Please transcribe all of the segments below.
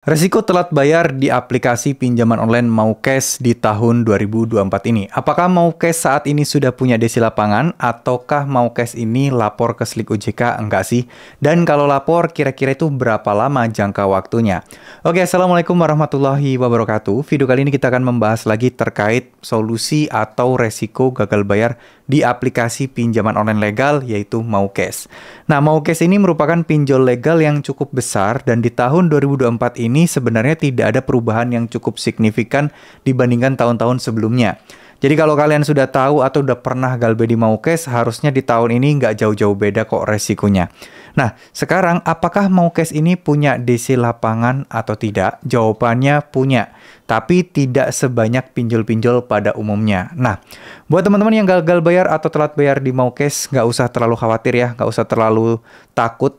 Resiko telat bayar di aplikasi pinjaman online Maucas di tahun 2024 ini. Apakah Maucas saat ini sudah punya desi lapangan ataukah Maucas ini lapor ke Slik OJK? Enggak sih. Dan kalau lapor, kira-kira itu berapa lama jangka waktunya? Oke, Assalamualaikum warahmatullahi wabarakatuh. Video kali ini kita akan membahas lagi terkait solusi atau resiko gagal bayar di aplikasi pinjaman online legal yaitu Maucas. Nah, Maucas ini merupakan pinjol legal yang cukup besar dan di tahun 2024 ini sebenarnya tidak ada perubahan yang cukup signifikan dibandingkan tahun-tahun sebelumnya. Jadi kalau kalian sudah tahu atau udah pernah galbe di Maucas, harusnya di tahun ini nggak jauh-jauh beda kok resikonya. Nah, sekarang apakah Maucas ini punya DC lapangan atau tidak? Jawabannya punya, tapi tidak sebanyak pinjol-pinjol pada umumnya. Nah, buat teman-teman yang gagal bayar atau telat bayar di Maucas, nggak usah terlalu khawatir ya, nggak usah terlalu takut.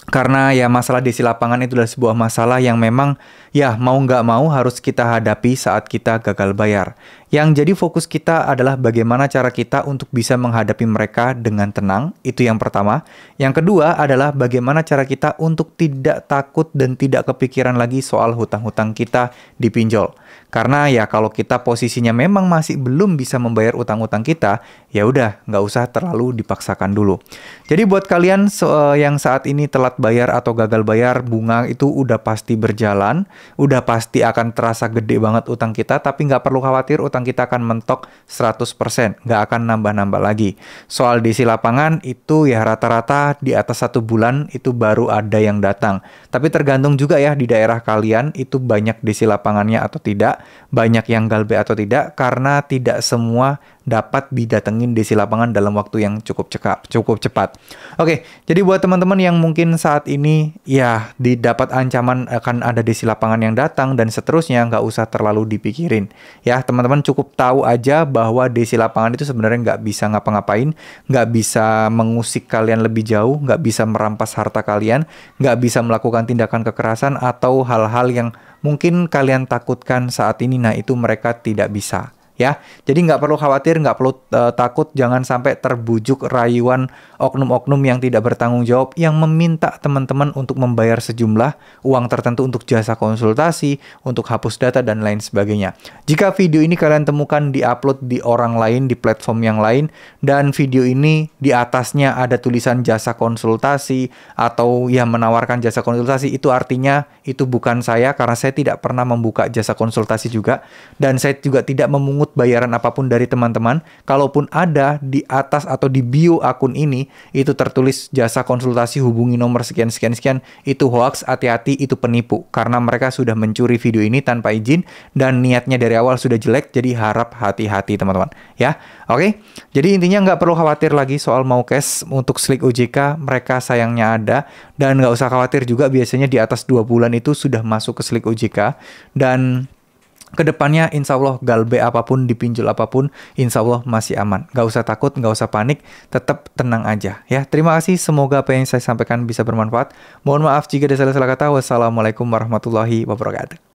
Karena ya masalah DC lapangan itu adalah sebuah masalah yang memang ya mau nggak mau harus kita hadapi saat kita gagal bayar. Yang jadi fokus kita adalah bagaimana cara kita untuk bisa menghadapi mereka dengan tenang, itu yang pertama. Yang kedua adalah bagaimana cara kita untuk tidak takut dan tidak kepikiran lagi soal hutang-hutang kita di pinjol. Karena ya kalau kita posisinya memang masih belum bisa membayar utang-utang kita, ya udah nggak usah terlalu dipaksakan dulu. Jadi buat kalian yang saat ini telat bayar atau gagal bayar, bunga itu udah pasti berjalan, udah pasti akan terasa gede banget utang kita, tapi nggak perlu khawatir, utang kita akan mentok 100%, nggak akan nambah-nambah lagi. Soal DC lapangan itu ya rata-rata di atas 1 bulan itu baru ada yang datang. Tapi tergantung juga ya di daerah kalian itu banyak DC lapangannya atau tidak, banyak yang galbe atau tidak, karena tidak semua dapat didatengin DC lapangan dalam waktu yang cukup cepat. Oke, jadi buat teman-teman yang mungkin saat ini ya didapat ancaman akan ada DC lapangan yang datang dan seterusnya, nggak usah terlalu dipikirin. Ya, teman-teman cukup tahu aja bahwa DC lapangan itu sebenarnya nggak bisa ngapa-ngapain, nggak bisa mengusik kalian lebih jauh, nggak bisa merampas harta kalian, nggak bisa melakukan tindakan kekerasan atau hal-hal yang mungkin kalian takutkan saat ini. Nah, itu mereka tidak bisa. Ya, jadi nggak perlu khawatir, nggak perlu takut, jangan sampai terbujuk rayuan oknum-oknum yang tidak bertanggung jawab yang meminta teman-teman untuk membayar sejumlah uang tertentu untuk jasa konsultasi, untuk hapus data dan lain sebagainya. Jika video ini kalian temukan di-upload di orang lain, di platform yang lain, dan video ini di atasnya ada tulisan jasa konsultasi atau yang menawarkan jasa konsultasi, itu artinya itu bukan saya karena saya tidak pernah membuka jasa konsultasi juga dan saya juga tidak memungut bayaran apapun dari teman-teman. Kalaupun ada di atas atau di bio akun ini itu tertulis jasa konsultasi hubungi nomor sekian sekian sekian, itu hoax, hati-hati, itu penipu karena mereka sudah mencuri video ini tanpa izin dan niatnya dari awal sudah jelek. Jadi harap hati-hati teman-teman ya. Oke, jadi intinya nggak perlu khawatir lagi soal Maucas. Untuk Slik OJK mereka sayangnya ada, dan nggak usah khawatir juga, biasanya di atas 2 bulan itu sudah masuk ke Slik OJK. Dan kedepannya insya Allah galbe apapun, dipinjol apapun, insya Allah masih aman. Gak usah takut, gak usah panik, tetap tenang aja ya. Terima kasih, semoga apa yang saya sampaikan bisa bermanfaat. Mohon maaf jika ada salah-salah kata. Wassalamualaikum warahmatullahi wabarakatuh.